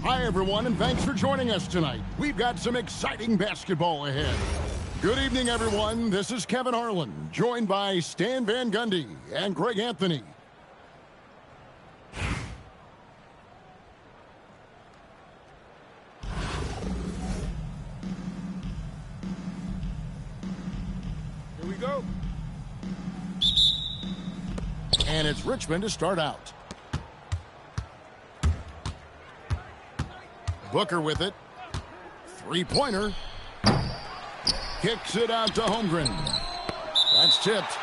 Hi, everyone, and thanks for joining us tonight. We've got some exciting basketball ahead. Good evening, everyone. This is Kevin Harlan, joined by Stan Van Gundy and Greg Anthony. Here we go. And it's Richmond to start out. Booker with it. Three-pointer. Kicks it out to Holmgren. That's tipped.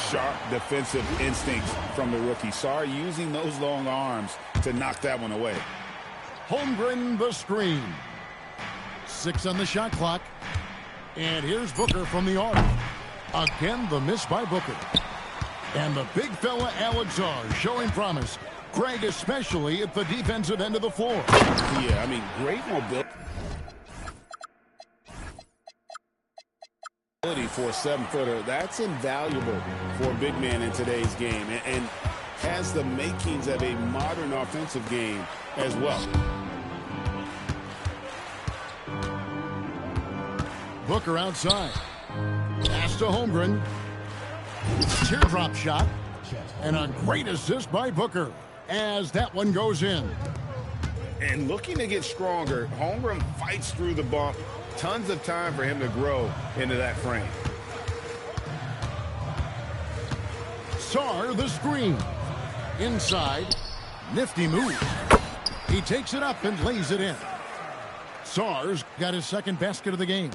Sharp defensive instincts from the rookie. Sorry, using those long arms to knock that one away. Holmgren the screen. 6 on the shot clock. And here's Booker from the arc. Again, the miss by Booker. And the big fella Alex R showing promise. Greg, especially at the defensive end of the floor. Yeah, I mean, great mobility for a 7-footer. That's invaluable for a big man in today's game, and has the makings of a modern offensive game as well. Booker outside. Pass to Holmgren. Teardrop shot. And a great assist by Booker as that one goes in. And looking to get stronger, Holmgren fights through the bump. Tons of time for him to grow into that frame. Sarr the screen. Inside. Nifty move. He takes it up and lays it in. Sarr's got his second basket of the game.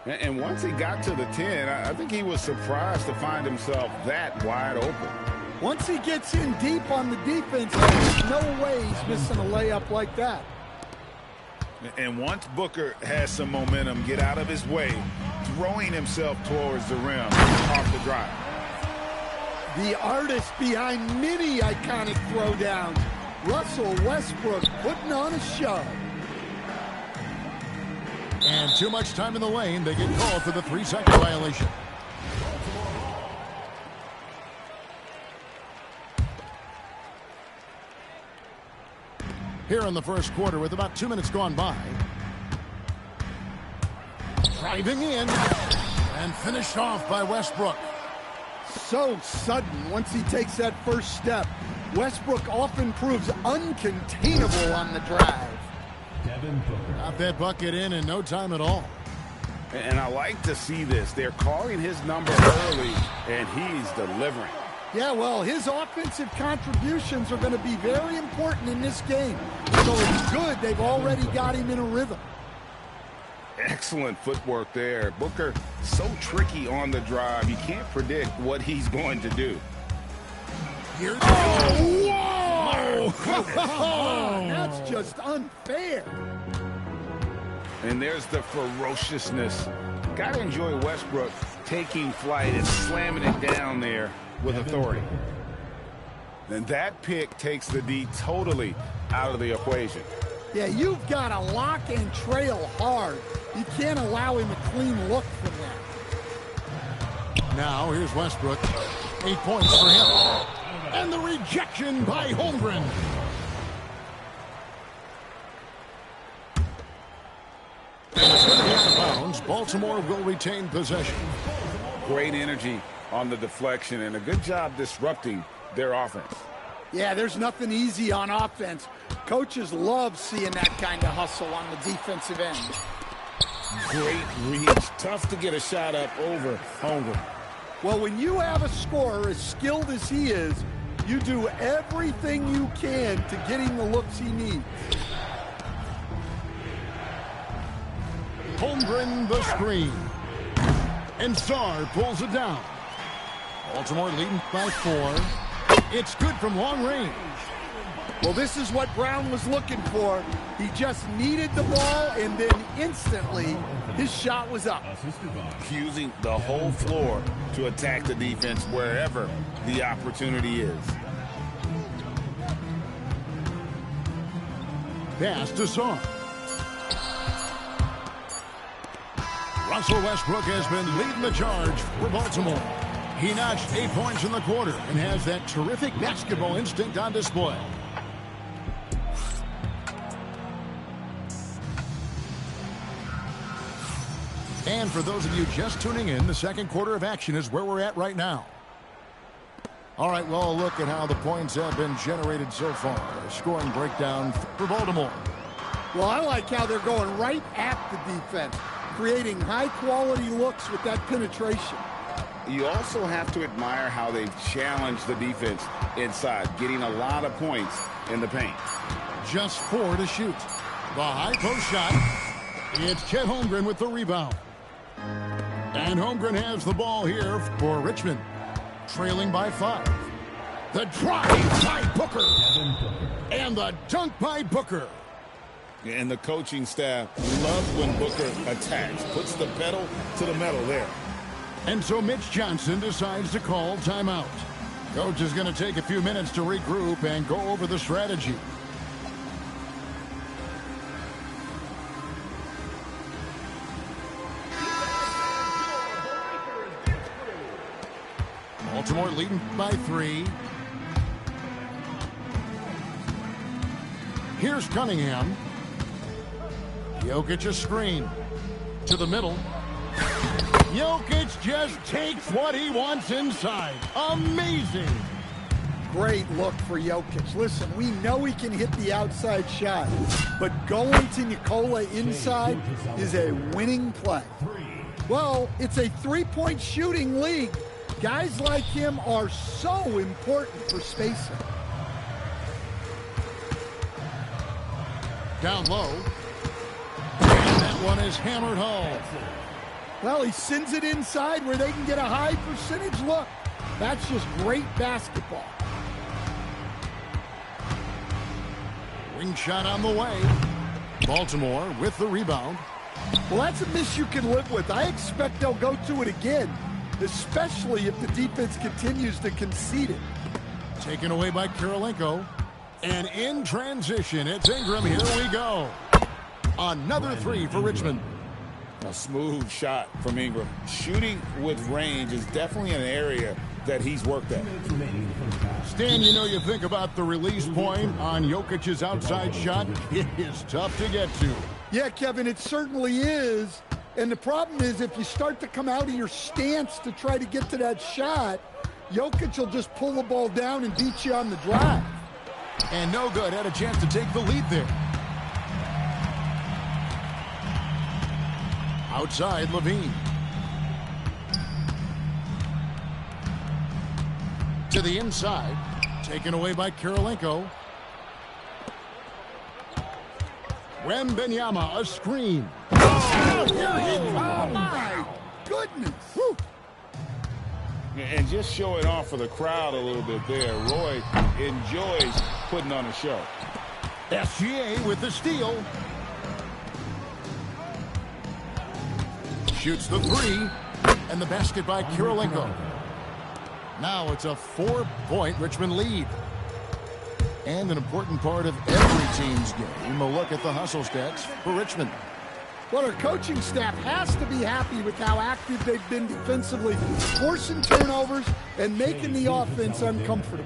And once he got to the 10, I think he was surprised to find himself that wide open. Once he gets in deep on the defense, there's no way he's missing a layup like that. And once Booker has some momentum, get out of his way, throwing himself towards the rim off the drive. The artist behind many iconic throwdowns, Russell Westbrook, putting on a show. And too much time in the lane. They get called for the 3-second violation. Here in the first quarter with about 2 minutes gone by. Driving in and finished off by Westbrook. So sudden once he takes that first step. Westbrook often proves uncontainable on the drive. Got that bucket in no time at all. And I like to see this. They're calling his number early, and he's delivering. Yeah, well, his offensive contributions are going to be very important in this game. So it's good they've already got him in a rhythm. Excellent footwork there. Booker, so tricky on the drive. You can't predict what he's going to do. Here Whoa! Come on, that's just unfair. And there's the ferociousness. Got to enjoy Westbrook taking flight and slamming it down there with authority. And that pick takes the D totally out of the equation. Yeah, you've got to lock and trail hard. You can't allow him a clean look from that. Now here's Westbrook. 8 points for him. And the rejection by Holmgren. And it's going to be out of bounds. Baltimore will retain possession. Great energy on the deflection and a good job disrupting their offense. Yeah, there's nothing easy on offense. Coaches love seeing that kind of hustle on the defensive end. Great reach. Tough to get a shot up over Holmgren. Well, when you have a scorer as skilled as he is, you do everything you can to get him the looks he needs. Holmgren the screen. And Sarr pulls it down. Baltimore leading by 4. It's good from long range. Well, this is what Brown was looking for. He just needed the ball, and then instantly his shot was up. Using the whole floor to attack the defense wherever the opportunity is. Pass to Sarr. Russell Westbrook has been leading the charge for Baltimore. He notched 8 points in the quarter and has that terrific basketball instinct on display. And for those of you just tuning in, the second quarter of action is where we're at right now. All right, well, a look at how the points have been generated so far. A scoring breakdown for Baltimore. Well, I like how they're going right at the defense, creating high-quality looks with that penetration. You also have to admire how they've challenged the defense inside, getting a lot of points in the paint. Just 4 to shoot. The high post shot. It's Chet Holmgren with the rebound. And Holmgren has the ball here for Richmond, trailing by 5. The drive by Booker. And the dunk by Booker. And the coaching staff loves when Booker attacks, puts the pedal to the metal there. And so Mitch Johnson decides to call timeout. Coach is going to take a few minutes to regroup and go over the strategy. Baltimore leading by 3. Here's Cunningham. Jokic a screen to the middle. Jokic just takes what he wants inside. Amazing. Great look for Jokic. Listen, we know he can hit the outside shot, but going to Nikola inside is a winning play. Well, it's a three-point shooting league. Guys like him are so important for spacing. Down low. And that one is hammered home. Well, he sends it inside where they can get a high percentage look. That's just great basketball. Wing shot on the way. Baltimore with the rebound. Well, that's a miss you can live with. I expect they'll go to it again, especially if the defense continues to concede it. Taken away by Kirilenko. And in transition, it's Ingram. Here we go. Another 3 for Richmond. A smooth shot from Ingram. Shooting with range is definitely an area that he's worked at. Stan, you know, you think about the release point on Jokic's outside shot. It is tough to get to. Yeah, Kevin, it certainly is. And the problem is if you start to come out of your stance to try to get to that shot, Jokic will just pull the ball down and beat you on the drive. And no good. Had a chance to take the lead there. Outside, Levine. To the inside. Taken away by Kirilenko. Wembanyama, a screen. Oh, here he comes. Oh, my goodness. Whew. And just showing off for the crowd a little bit there. Roy enjoys putting on a show. SGA with the steal. Shoots the 3. And the basket by Kirilenko. Now it's a 4-point Richmond lead. And an important part of every team's game, a look at the hustle stats for Richmond. Well, our coaching staff has to be happy with how active they've been defensively, forcing turnovers and making the offense uncomfortable.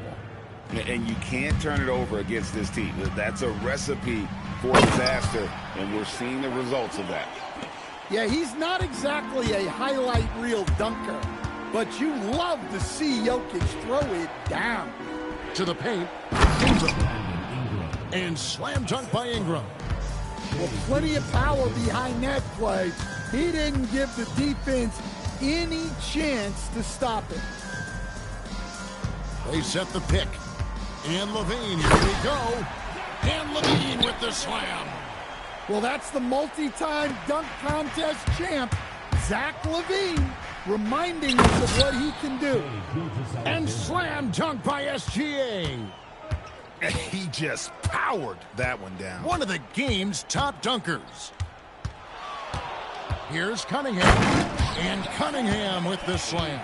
And you can't turn it over against this team. That's a recipe for disaster, and we're seeing the results of that. Yeah, he's not exactly a highlight reel dunker, but you love to see Jokic throw it down. To the paint, Ingram. And slam dunk by Ingram. Well, plenty of power behind that play. He didn't give the defense any chance to stop it. They set the pick. And Levine, here we go. And Levine with the slam. Well, that's the multi-time dunk contest champ, Zach Levine, reminding us of what he can do. And slam dunk by SGA. He just powered that one down. One of the game's top dunkers. Here's Cunningham. And Cunningham with the slam.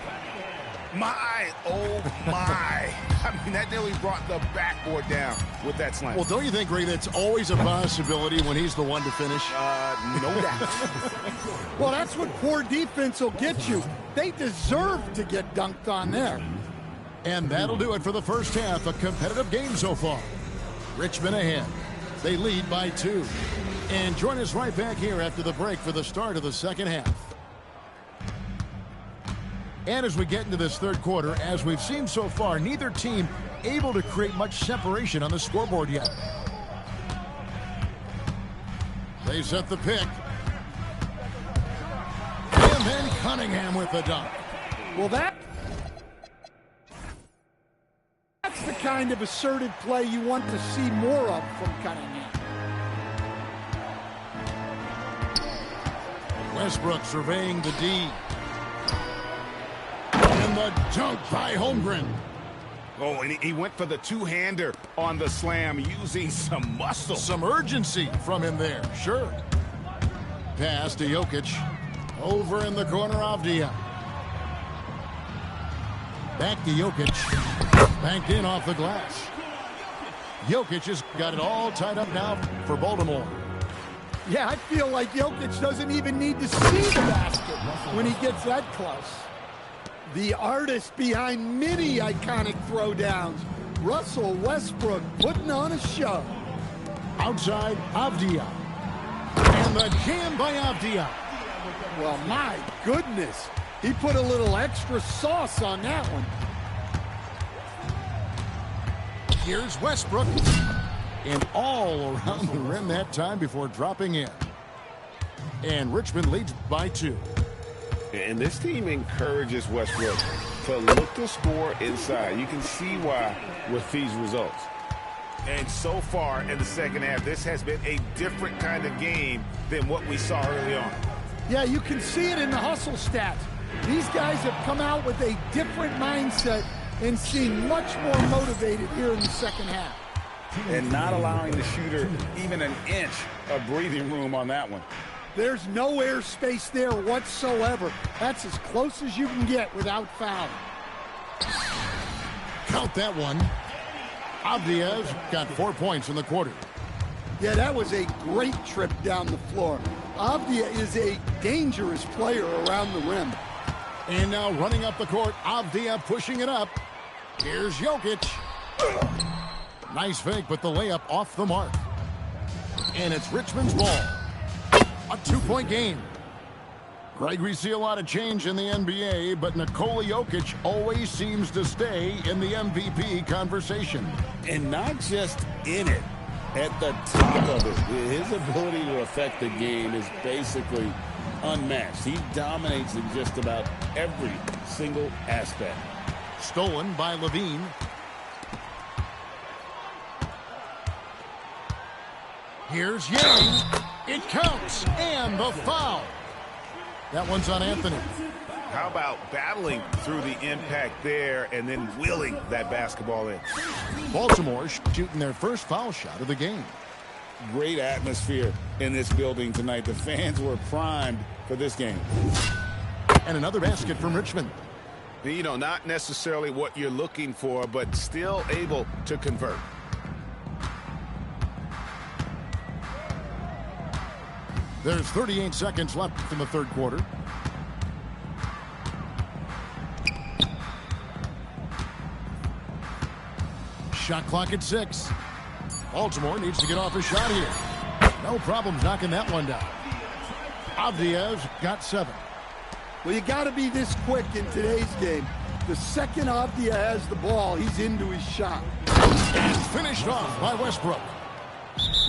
My, oh my. I mean, that nearly brought the backboard down with that slam. Well, don't you think, Ray, that's always a possibility when he's the one to finish? No doubt. Well, that's what poor defense will get you. They deserve to get dunked on there. And that'll do it for the first half. A competitive game so far. Richmond ahead. They lead by 2. And join us right back here after the break for the start of the second half. And as we get into this third quarter, as we've seen so far, neither team able to create much separation on the scoreboard yet. They set the pick. And then Cunningham with the dunk. Well, that's the kind of assertive play you want to see more of from Cunningham. Westbrook surveying the D. And the dunk by Holmgren. Oh, and he went for the two-hander on the slam, using some muscle. Some urgency from him there, sure. Pass to Jokic. Over in the corner, Avdia. Back to Jokic. Banked in off the glass. Jokic has got it all tied up now for Baltimore. Yeah, I feel like Jokic doesn't even need to see the basket when he gets that close. The artist behind many iconic throwdowns, Russell Westbrook, putting on a show. Outside, Avdia. And the jam by Avdia. Well, my goodness. He put a little extra sauce on that one. Here's Westbrook. And all around the rim that time before dropping in. And Richmond leads by 2. And this team encourages Westbrook to look to score inside. You can see why with these results. And so far in the second half, this has been a different kind of game than what we saw early on. Yeah, you can see it in the hustle stats. These guys have come out with a different mindset and seem much more motivated here in the second half. And not allowing the shooter even an inch of breathing room on that one. There's no airspace there whatsoever. That's as close as you can get without fouling. Count that one. Avdia's got 4 points in the quarter. Yeah, that was a great trip down the floor. Avdia is a dangerous player around the rim. And now running up the court, Avdia pushing it up. Here's Jokic. Nice fake, but the layup off the mark. And it's Richmond's ball. A 2-point game. Greg, we see a lot of change in the NBA, but Nikola Jokic always seems to stay in the MVP conversation. And not just in it, at the top of it. His ability to affect the game is basically unmatched. He dominates in just about every single aspect. Stolen by Levine. Here's Yang. It counts. And the foul. That one's on Anthony. How about battling through the impact there and then wheeling that basketball in? Baltimore shooting their first foul shot of the game. Great atmosphere in this building tonight. The fans were primed for this game. And another basket from Richmond. You know, not necessarily what you're looking for, but still able to convert. There's 38 seconds left in the third quarter. Shot clock at 6. Baltimore needs to get off a shot here. No problems knocking that one down. Avdia's got 7. Well, you got to be this quick in today's game. The second Avdia has the ball, he's into his shot. And finished off by Westbrook.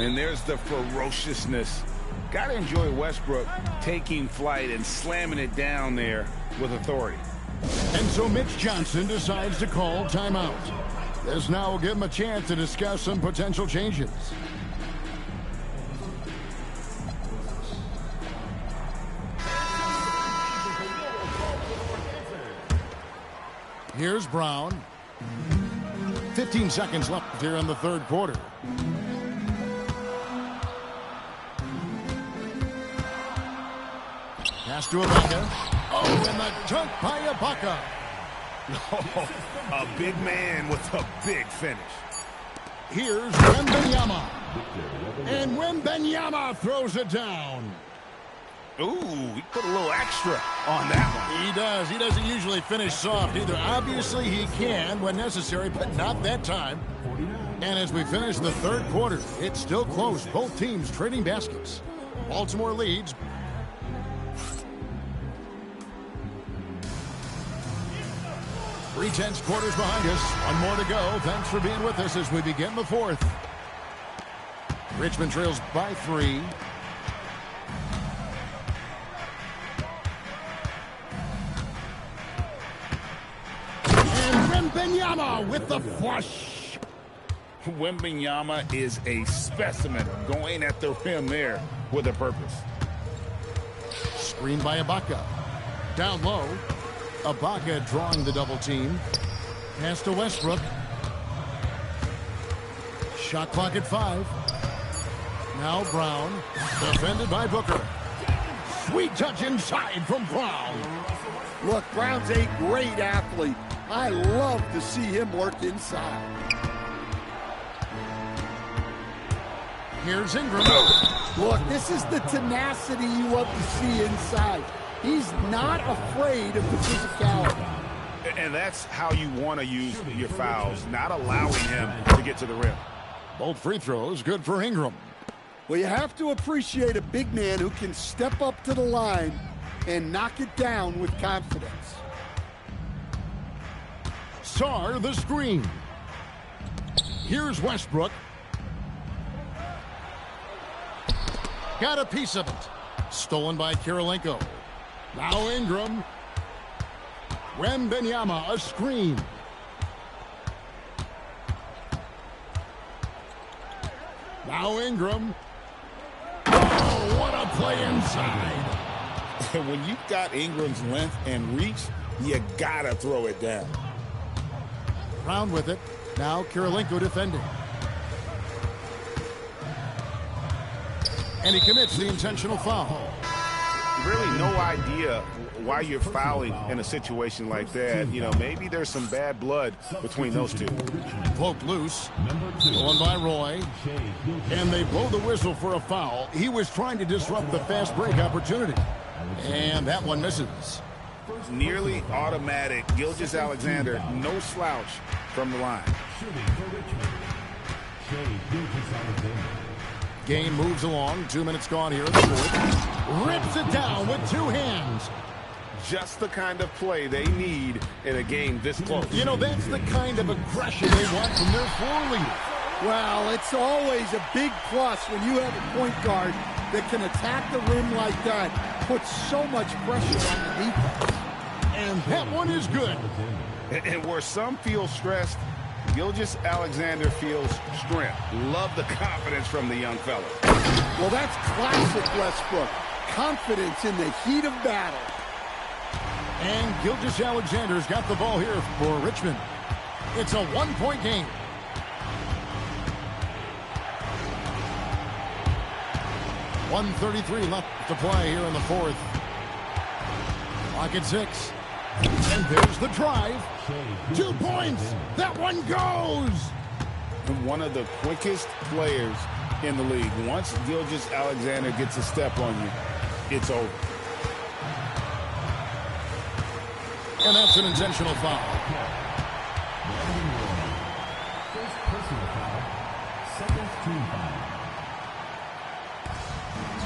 And there's the ferociousness. Got to enjoy Westbrook taking flight and slamming it down there with authority. And so Mitch Johnson decides to call timeout. This now will give him a chance to discuss some potential changes. Here's Brown. 15 seconds left here in the third quarter. Pass to Ibaka. Oh, and the dunk by Ibaka. Oh, a big man with a big finish. Here's Wembanyama. And Wembanyama throws it down. Ooh, he put a little extra on that one. He does. He doesn't usually finish soft either. Obviously, he can when necessary, but not that time. And as we finish the third quarter, it's still close. Both teams trading baskets. Baltimore leads. 3/10 quarters behind us. One more to go. Thanks for being with us as we begin the fourth. Richmond trails by 3. And Wembanyama with the flush. Wembanyama is a specimen going at the rim there with a purpose. Screen by Ibaka. Down low. Ibaka drawing the double team. Pass to Westbrook. Shot clock at 5. Now Brown. Defended by Booker. Sweet touch inside from Brown. Look, Brown's a great athlete. I love to see him work inside. Here's Ingram. Look, this is the tenacity you love to see inside. He's not afraid of the physicality. And that's how you want to use your fouls, not allowing him to get to the rim. Both free throws good for Ingram. Well, you have to appreciate a big man who can step up to the line and knock it down with confidence. Sarr the screen. Here's Westbrook. Got a piece of it. Stolen by Kirilenko. Now Ingram. Wembanyama, a screen. Now Ingram. Oh, what a play inside. When you've got Ingram's length and reach, you gotta throw it down. Brown with it. Now Kirilenko defending. And he commits the intentional foul. Really no idea why you're fouling in a situation like that. You know, maybe there's some bad blood between those two. Poked loose. Stolen by Roy. And they blow the whistle for a foul. He was trying to disrupt the fast break opportunity. And that one misses. Nearly automatic. Gilgeous-Alexander, no slouch from the line. Game moves along. 2 minutes gone here in the fourth. Rips it down with 2 hands. Just the kind of play they need in a game this close. You know, that's the kind of aggression they want from their floor leader. Well, it's always a big plus when you have a point guard that can attack the rim like that. Puts so much pressure on the defense. And that one is good. And where some feel stressed, Gilgeous-Alexander feels strength. Love the confidence from the young fella. Well, that's classic Westbrook. Confidence in the heat of battle. And Gilgeous-Alexander's got the ball here for Richmond. It's a 1-point game. .133 left to play here in the fourth. Clock at 6. And there's the drive. 2 points. That one goes. One of the quickest players in the league. Once Gilgeous-Alexander gets a step on you, it's over. And that's an intentional foul.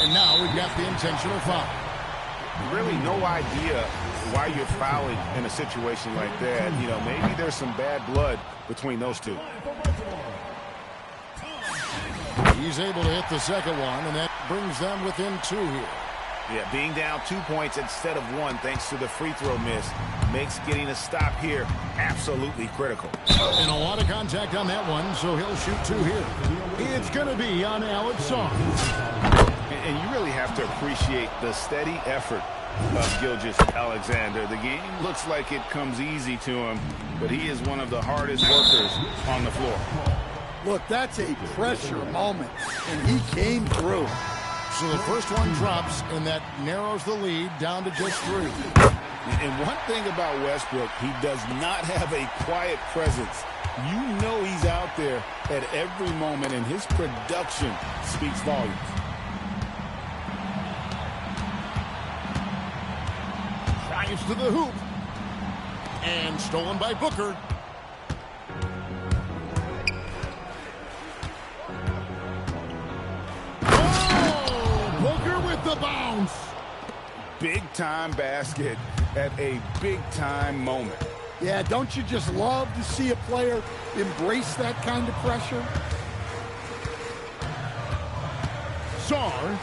And now we've got the intentional foul. Really no idea why you're fouling in a situation like that. You know, maybe there's some bad blood between those two. He's able to hit the second one, and that brings them within 2 here. Yeah, being down 2 points instead of 1 thanks to the free throw miss makes getting a stop here absolutely critical. And a lot of contact on that one, so he'll shoot 2 here. It's going to be on Alex Sarr. And you really have to appreciate the steady effort of Gilgeous-Alexander. The game looks like it comes easy to him, but he is one of the hardest workers on the floor. Look, that's a pressure moment, and he came through. So the first one drops, and that narrows the lead down to just 3. And one thing about Westbrook, he does not have a quiet presence. You know he's out there at every moment, and his production speaks volumes. Drives to the hoop. And stolen by Booker. Oh! Booker with the bounce. Big-time basket at a big-time moment. Yeah, don't you just love to see a player embrace that kind of pressure? Sarr.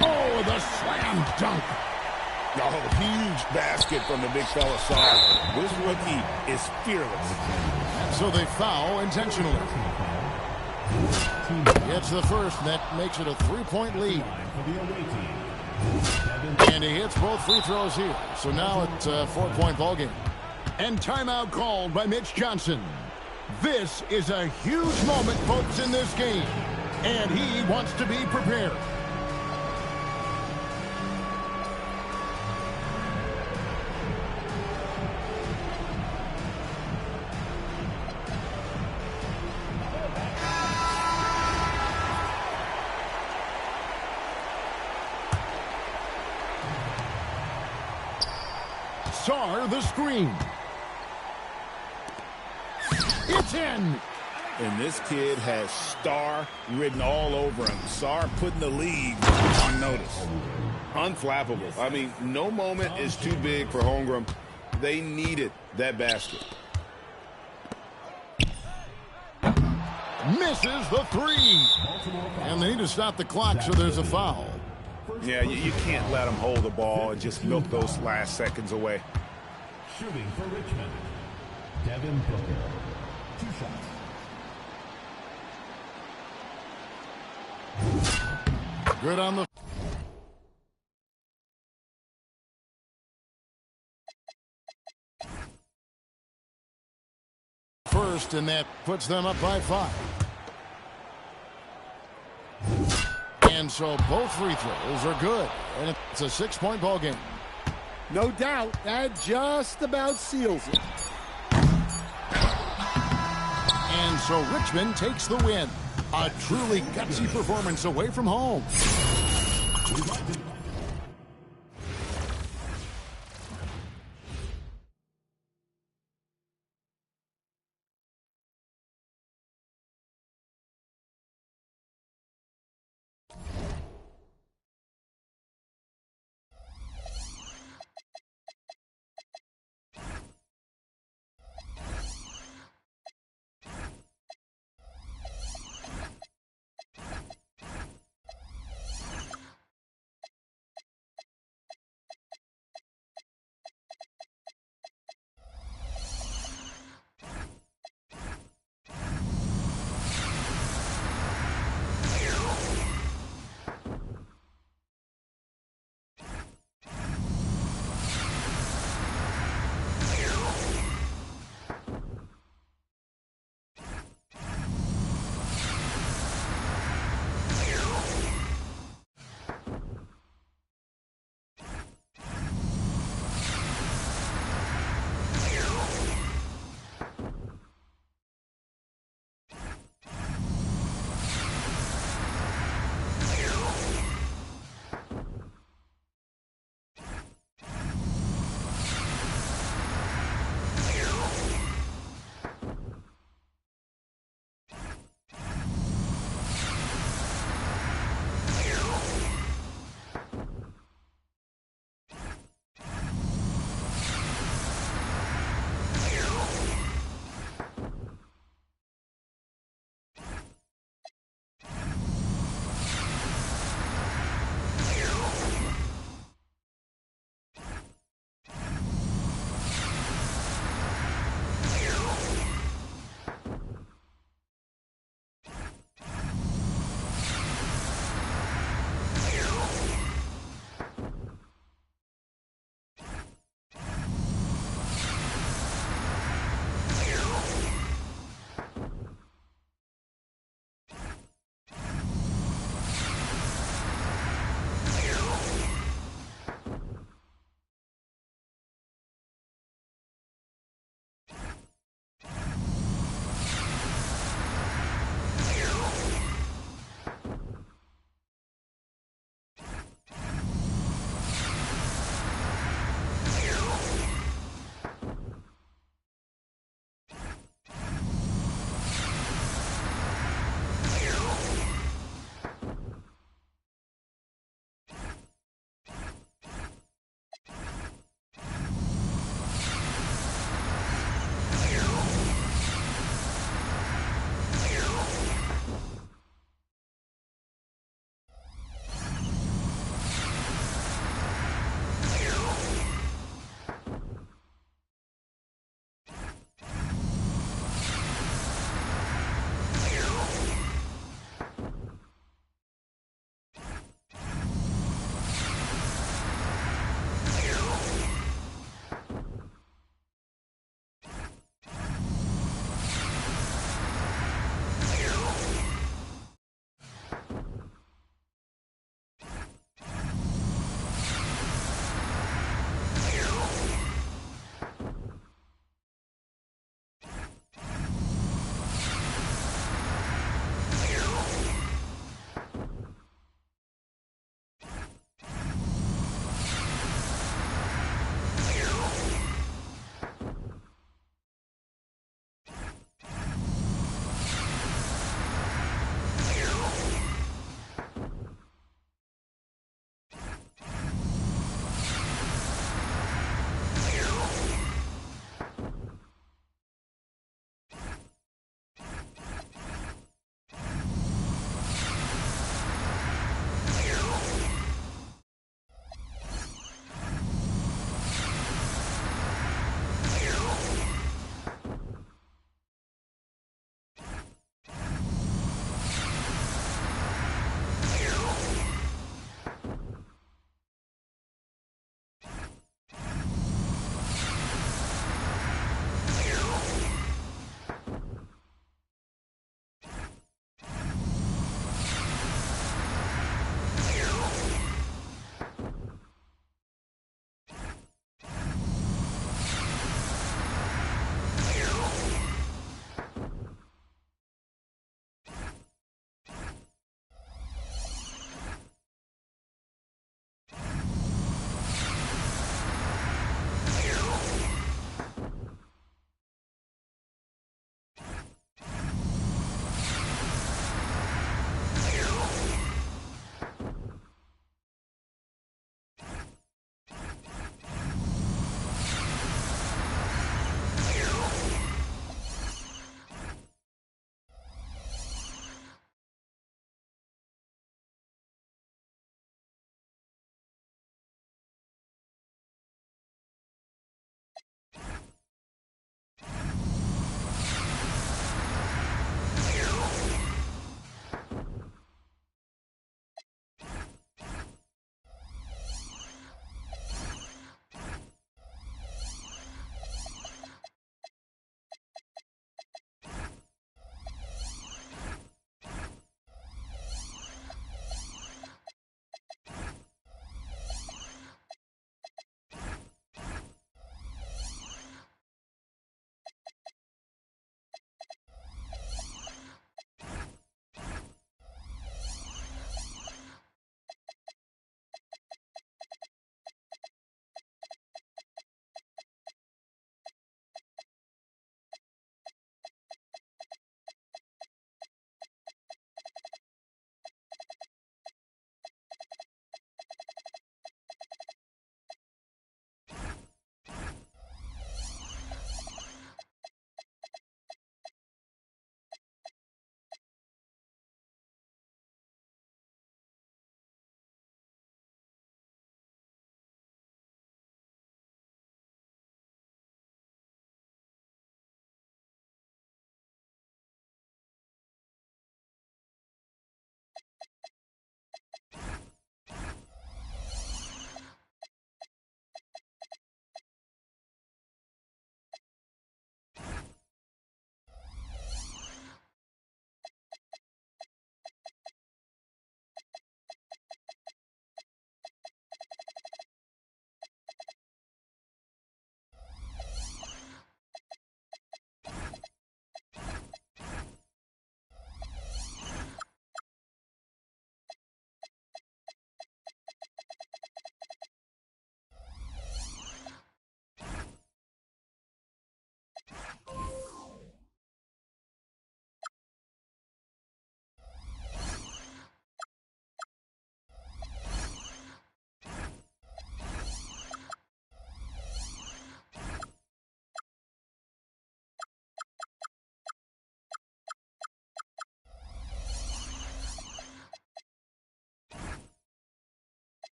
Oh, the slam dunk. Oh, huge basket from the big fella Sarr. This rookie is fearless. So they foul intentionally. Gets the first, and that makes it a 3-point lead. And he hits both free throws here. So now it's a 4-point ball game. And timeout called by Mitch Johnson. This is a huge moment, folks, in this game. And he wants to be prepared. Sarr the screen. It's in. And this kid has star written all over him. Sarr putting the lead on notice. Unflappable. I mean, no moment is too big for Holmgren. They needed that basket. Misses the three. And they need to stop the clock, so there's a foul. Yeah, you can't let them hold the ball and just milk those last seconds away. Shooting for Richmond, Devin Booker. 2 shots. Good on the first, and that puts them up by 5. And so both free throws are good, and it's a 6-point ball game. No doubt, that just about seals it. And so Richmond takes the win. A truly gutsy performance away from home.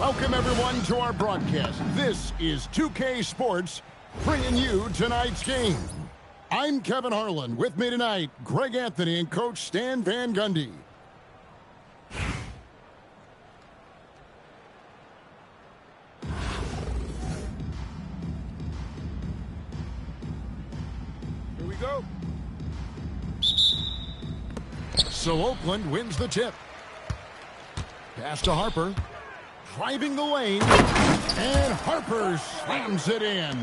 Welcome, everyone, to our broadcast. This is 2K Sports bringing you tonight's game. I'm Kevin Harlan. With me tonight, Greg Anthony and Coach Stan Van Gundy. Here we go. So Oakland wins the tip. Pass to Harper. Driving the lane. And Harper slams it in.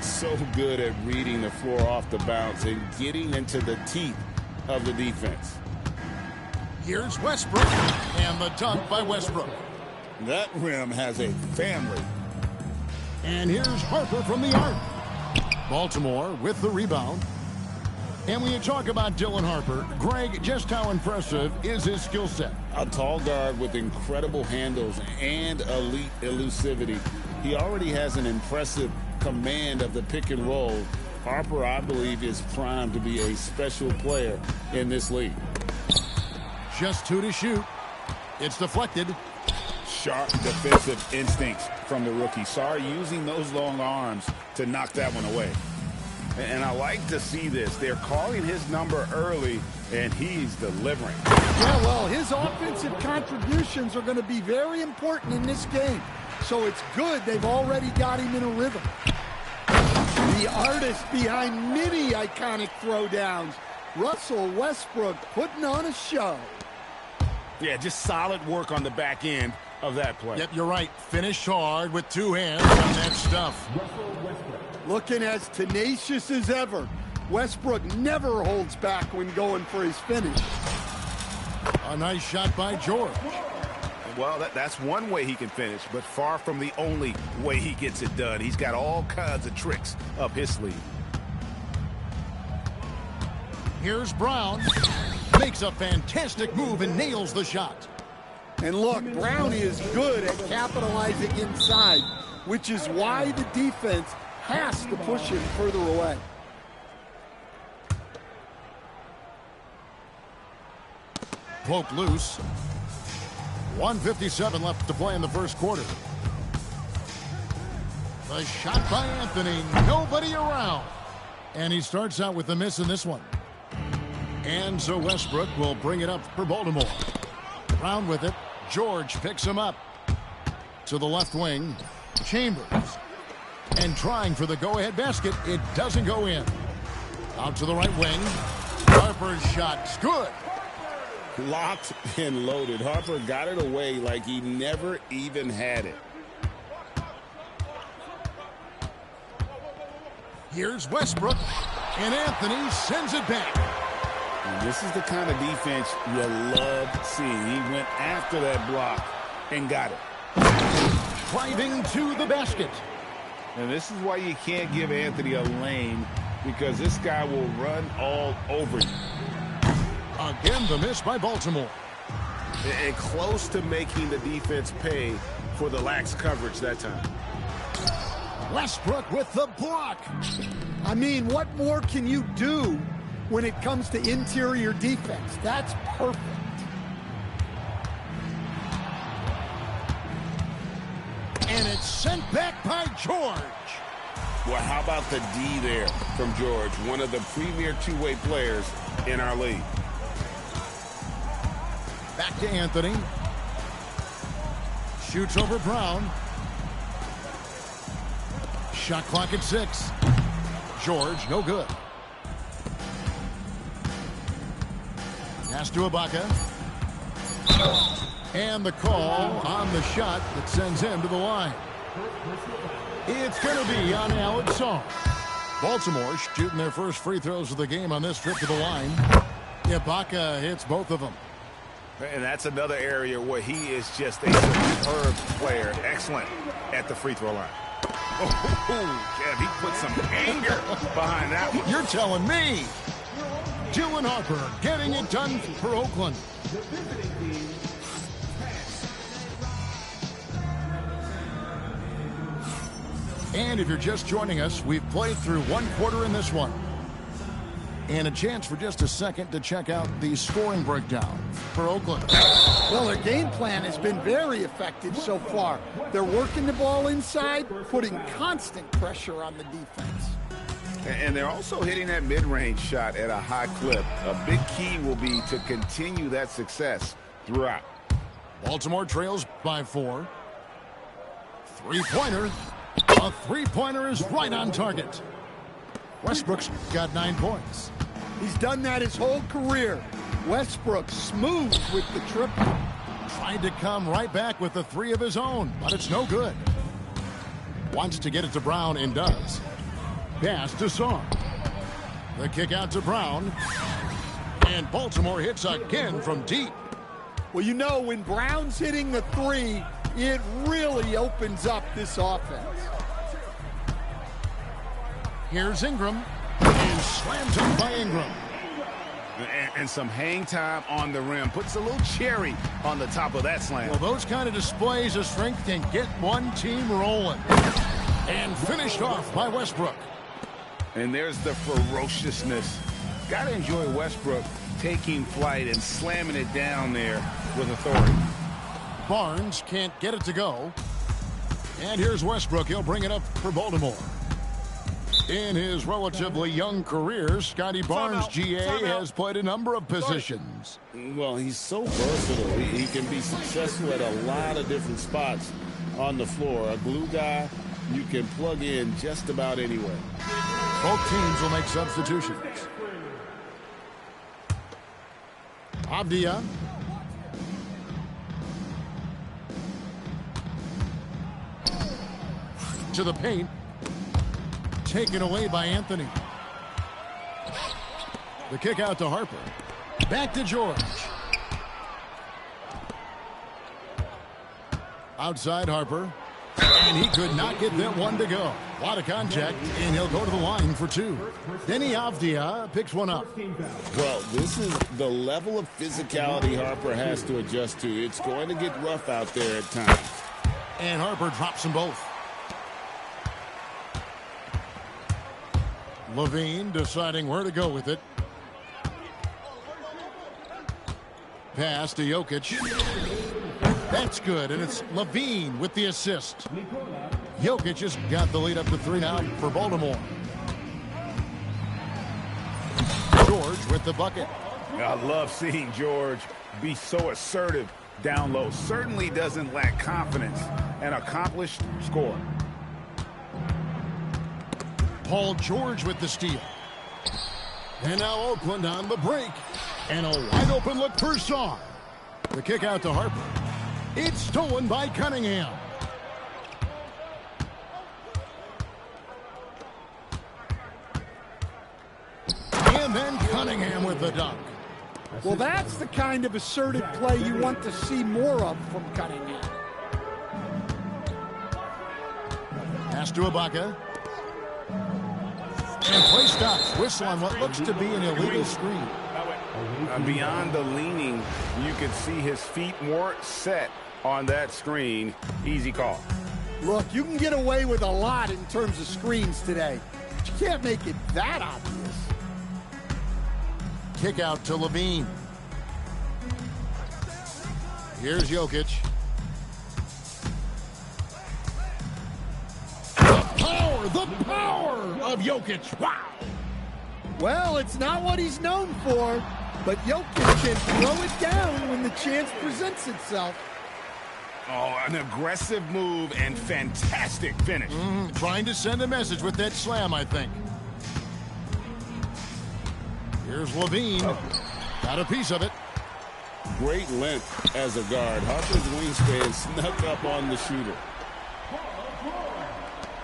So good at reading the floor off the bounce and getting into the teeth of the defense. Here's Westbrook. And the dunk by Westbrook. That rim has a family. And here's Harper from the arc. Baltimore with the rebound. And when you talk about Dylan Harper, Greg, just how impressive is his skill set? A tall guard with incredible handles and elite elusivity. He already has an impressive command of the pick and roll. Harper, I believe, is primed to be a special player in this league. Just 2 to shoot. It's deflected. Sharp defensive instincts from the rookie. Sorry, using those long arms to knock that one away. And I like to see this. They're calling his number early, and he's delivering. Yeah, well, his offensive contributions are going to be very important in this game. So it's good they've already got him in a rhythm. The artist behind many iconic throwdowns, Russell Westbrook, putting on a show. Yeah, just solid work on the back end of that play. Yep, you're right. Finish hard with 2 hands on that stuff. Looking as tenacious as ever. Westbrook never holds back when going for his finish. A nice shot by George. Well, that's one way he can finish, but far from the only way he gets it done. He's got all kinds of tricks up his sleeve. Here's Brown. Makes a fantastic move and nails the shot. And look, Brown is good at capitalizing inside, which is why the defense has to push him further away. Poke loose. 1:57 left to play in the first quarter. The shot by Anthony. Nobody around. And he starts out with a miss in this one. And so Westbrook will bring it up for Baltimore. Brown with it. George picks him up. To the left wing. Chambers. And trying for the go-ahead basket. It doesn't go in. Out to the right wing. Harper's shot's good. Locked and loaded. Harper got it away like he never even had it. Here's Westbrook. And Anthony sends it back. And this is the kind of defense you love seeing. He went after that block and got it. Driving to the basket. And this is why you can't give Anthony a lane, because this guy will run all over you. Again, the miss by Baltimore. And close to making the defense pay for the lax coverage that time. Westbrook with the block. I mean, what more can you do when it comes to interior defense? That's perfect. And it's sent back by George. Well, how about the D there from George, one of the premier two-way players in our league. Back to Anthony. Shoots over Brown. Shot clock at 6. George, no good. Pass to Ibaka. And the call on the shot that sends him to the line. It's going to be on Alex Song. Baltimore shooting their first free throws of the game on this trip to the line. Ibaka hits both of them. And that's another area where he is just a superb player. Excellent at the free throw line. Oh, Kev, he put some anger behind that one. You're telling me. Dylan Harper getting it done for Oakland. And if you're just joining us, we've played through one quarter in this one. And a chance for just a second to check out the scoring breakdown for Oakland. Well, their game plan has been very effective so far. They're working the ball inside, putting constant pressure on the defense. And they're also hitting that mid-range shot at a high clip. A big key will be to continue that success throughout. Baltimore trails by 4. Three-pointer. A three-pointer is right on target. Westbrook's got 9 points. He's done that his whole career. Westbrook smooth with the triple. Tried to come right back with the 3 of his own, but it's no good. Wants to get it to Brown and does. Pass to Song. The kick out to Brown. And Baltimore hits again from deep. Well, you know, when Brown's hitting the 3, it really opens up this offense. Here's Ingram. And slammed him by Ingram. And some hang time on the rim. Puts a little cherry on the top of that slam. Well, those kind of displays of strength can get one team rolling. And finished off by Westbrook. And there's the ferociousness. Got to enjoy Westbrook taking flight and slamming it down there with authority. Barnes can't get it to go. And here's Westbrook. He'll bring it up for Baltimore. In his relatively young career, Scotty Barnes, GA, has played a number of positions. Well, he's so versatile. He can be successful at a lot of different spots on the floor. A glue guy you can plug in just about anywhere. Both teams will make substitutions. Avdia. To the paint. Taken away by Anthony. The kick out to Harper. Back to George. Outside Harper. And he could not get that one to go. A lot of contact, and he'll go to the line for 2. Denny Avdia picks one up. Well, this is the level of physicality Harper has to adjust to. It's going to get rough out there at times. And Harper drops them both. Levine deciding where to go with it. Pass to Jokic. That's good, and it's Levine with the assist. Jokic has got the lead up to 3 now for Baltimore. George with the bucket. I love seeing George be so assertive down low. Certainly doesn't lack confidence. An accomplished scorer. Paul George with the steal. And now Oakland on the break. And a wide open look for Song. The kick out to Harper. It's stolen by Cunningham. And then Cunningham with the dunk. Well, that's the kind of assertive play you want to see more of from Cunningham. Pass to Ibaka. And play stops. Whistle on what looks to be an illegal screen. Beyond the leaning, you could see his feet more set on that screen. Easy call. Look, you can get away with a lot in terms of screens today, but you can't make it that obvious. Kick out to Levine. Here's Jokic. The power of Jokic. Wow. Well, it's not what he's known for, but Jokic can throw it down when the chance presents itself. Oh, an aggressive move and fantastic finish. Trying to send a message with that slam, I think. Here's Levine. Got a piece of it. Great length as a guard. Harper's wingspan snuck up on the shooter.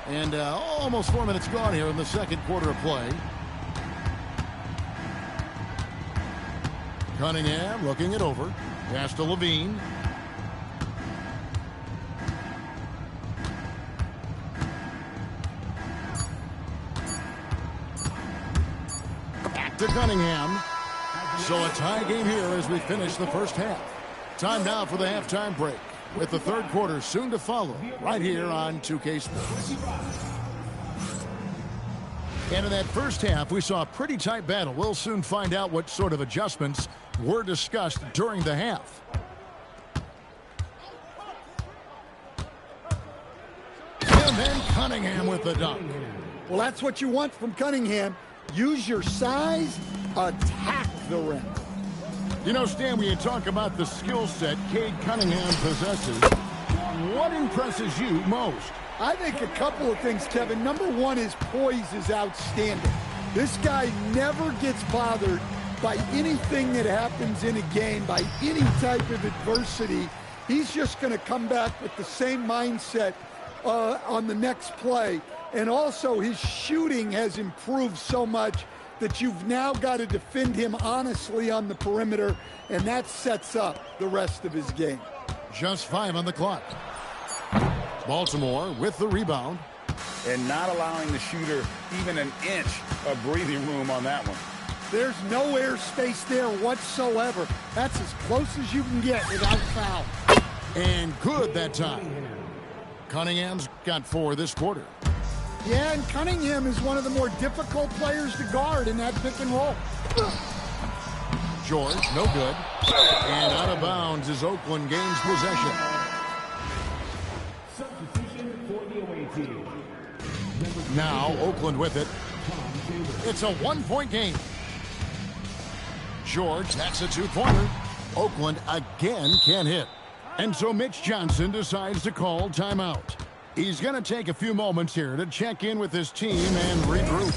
And almost 4 minutes gone here in the second quarter of play. Cunningham looking it over. Pass to Levine. Back to Cunningham. So a tie game here as we finish the first half. Time now for the halftime break, with the third quarter soon to follow right here on 2K Sports. And in that first half, we saw a pretty tight battle. We'll soon find out what sort of adjustments were discussed during the half. And then Cunningham with the dunk. Well, that's what you want from Cunningham. Use your size, attack the rim. You know, Stan, when you talk about the skill set Cade Cunningham possesses, what impresses you most? I think a couple of things, Kevin. Number one, his poise is outstanding. This guy never gets bothered by anything that happens in a game, by any type of adversity. He's just going to come back with the same mindset on the next play. And also, his shooting has improved so much that you've now got to defend him honestly on the perimeter, and that sets up the rest of his game. Just 5 on the clock. Baltimore with the rebound. And not allowing the shooter even an inch of breathing room on that one. There's no airspace there whatsoever. That's as close as you can get without foul. And good that time. Cunningham's got 4 this quarter. Yeah, and Cunningham is one of the more difficult players to guard in that pick and roll. George, no good. And out of bounds as Oakland gains possession. Substitution for the away team. Now Oakland with it. It's a 1-point game. George, that's a 2-pointer. Oakland again can't hit. And so Mitch Johnson decides to call timeout. He's going to take a few moments here to check in with his team and regroup.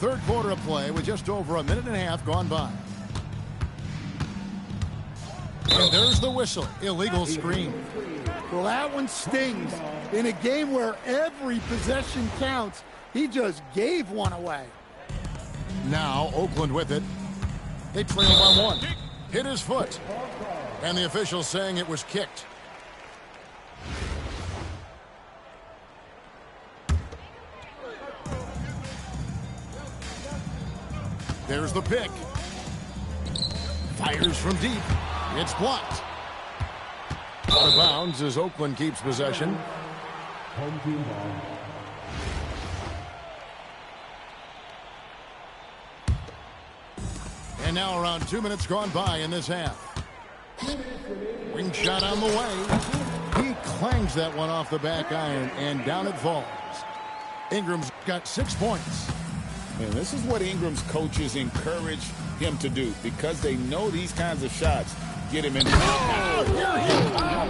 Third quarter of play with just over a minute and a half gone by. And there's the whistle. Illegal screen. Well, that one stings. In a game where every possession counts, he just gave one away. Now Oakland with it. They trail by 1. Hit his foot. And the official saying it was kicked. There's the pick. Fires from deep. It's blocked. Out of bounds as Oakland keeps possession. Home team ball. And now around 2 minutes gone by in this half. Wing shot on the way. He clangs that one off the back iron, and down it falls. Ingram's got 6 points. And this is what Ingram's coaches encourage him to do, because they know these kinds of shots get him in. Oh,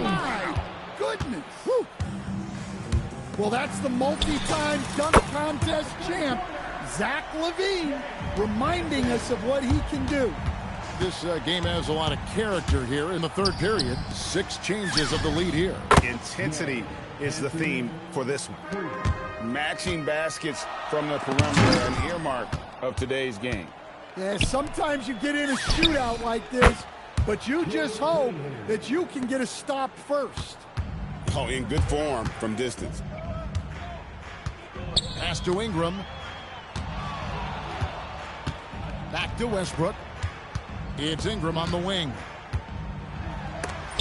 my goodness. Whew. Well, that's the multi-time dunk contest champ, Zach LaVine, reminding us of what he can do. This game has a lot of character here in the third period. 6 changes of the lead here. Intensity is the theme for this one. Matching baskets from the perimeter, an earmark of today's game. Yeah, sometimes you get in a shootout like this, but you just hope that you can get a stop first. Oh, in good form from distance. Pass to Ingram. Back to Westbrook. It's Ingram on the wing.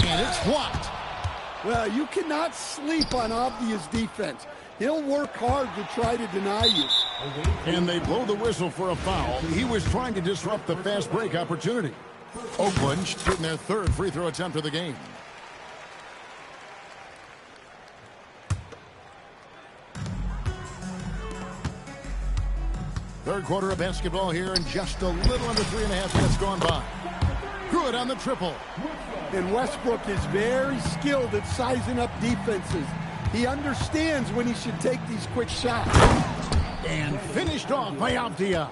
And it's blocked. Well, you cannot sleep on obvious defense. He'll work hard to try to deny you. And they blow the whistle for a foul. He was trying to disrupt the fast break opportunity. Oakland shooting their 3rd free throw attempt of the game. Third quarter of basketball here, and just a little under 3.5 minutes gone by. Good on the triple. And Westbrook is very skilled at sizing up defenses. He understands when he should take these quick shots. And finished off by Avdia.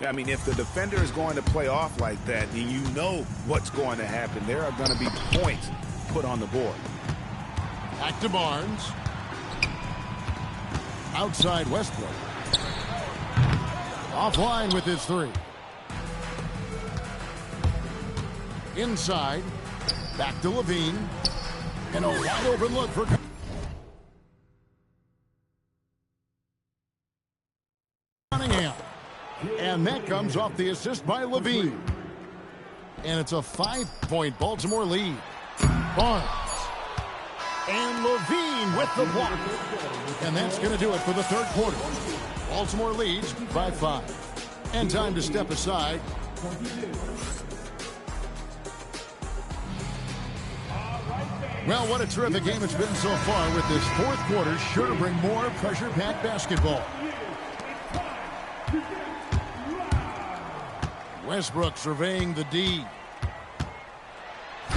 I mean, if the defender is going to play off like that, and you know what's going to happen, there are going to be points put on the board. Back to Barnes. Outside Westbrook. Offline with his 3. Inside. Back to LaVine. And a wide open look for Cunningham. And that comes off the assist by Levine. And it's a 5-point Baltimore lead. Barnes. And Levine with the block. And that's going to do it for the third quarter. Baltimore leads by 5. And time to step aside. Well, what a terrific game it's been so far, with this fourth quarter sure to bring more pressure-packed basketball. Westbrook surveying the D.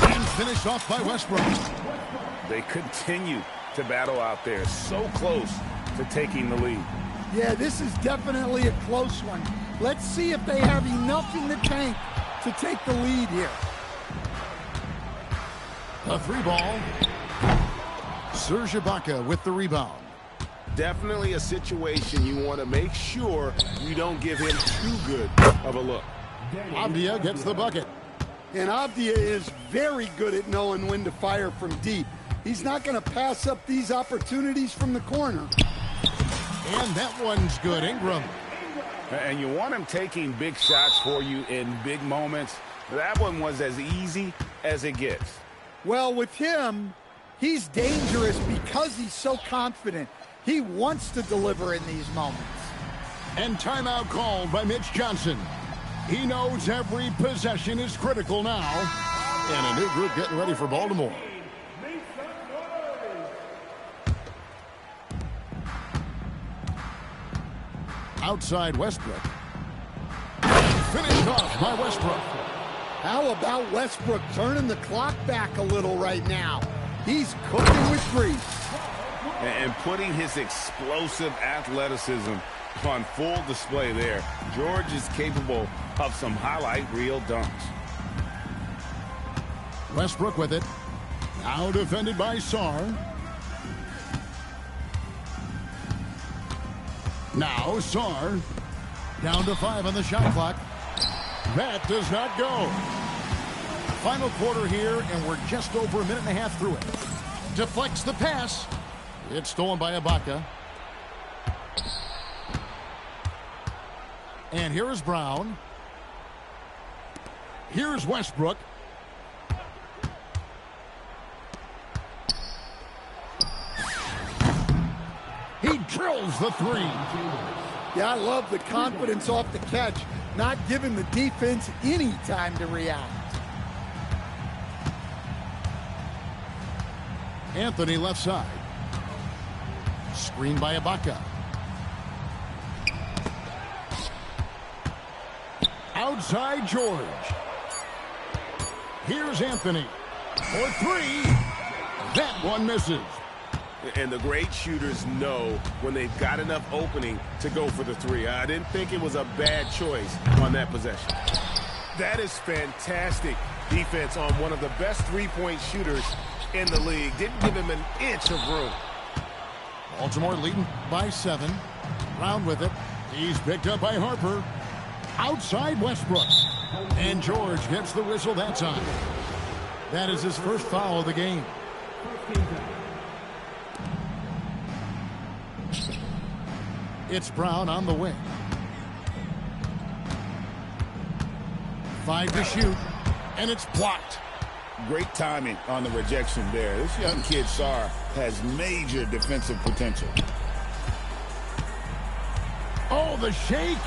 And finished off by Westbrook. They continue to battle out there, so close to taking the lead. Yeah, this is definitely a close one. Let's see if they have enough in the tank to take the lead here. A 3-ball. Serge Ibaka with the rebound. Definitely a situation you want to make sure you don't give him too good of a look. Avdia gets the bucket. And Avdia is very good at knowing when to fire from deep. He's not going to pass up these opportunities from the corner. And that one's good. Ingram. And you want him taking big shots for you in big moments. That one was as easy as it gets. Well, with him, he's dangerous because he's so confident. He wants to deliver in these moments. And timeout called by Mitch Johnson. He knows every possession is critical now. And a new group getting ready for Baltimore. Outside Westbrook. Finished off by Westbrook. How about Westbrook turning the clock back a little right now? He's cooking with grease. And putting his explosive athleticism on full display there. George is capable of some highlight reel dunks. Westbrook with it. Now defended by Sarr. Now Sarr. Down to 5 on the shot clock. That does not go. Final quarter here, and we're just over a minute and a half through it. Deflects the pass. It's stolen by Ibaka. And here is Brown. Here's Westbrook. He drills the 3. Yeah, I love the confidence off the catch, not giving the defense any time to react. Anthony left side. Screen by Ibaka. Outside George. Here's Anthony for 3. That one misses. And the great shooters know when they've got enough opening to go for the 3. I didn't think it was a bad choice on that possession. That is fantastic defense on one of the best three-point shooters in the league. Didn't give him an inch of room. Baltimore leading by 7. Brown with it. He's picked up by Harper. Outside Westbrook. And George gets the whistle that time. That is his first foul of the game. It's Brown on the wing. 5 to shoot. And it's blocked. Great timing on the rejection there. This young kid, Sarr, has major defensive potential. Oh, the shake.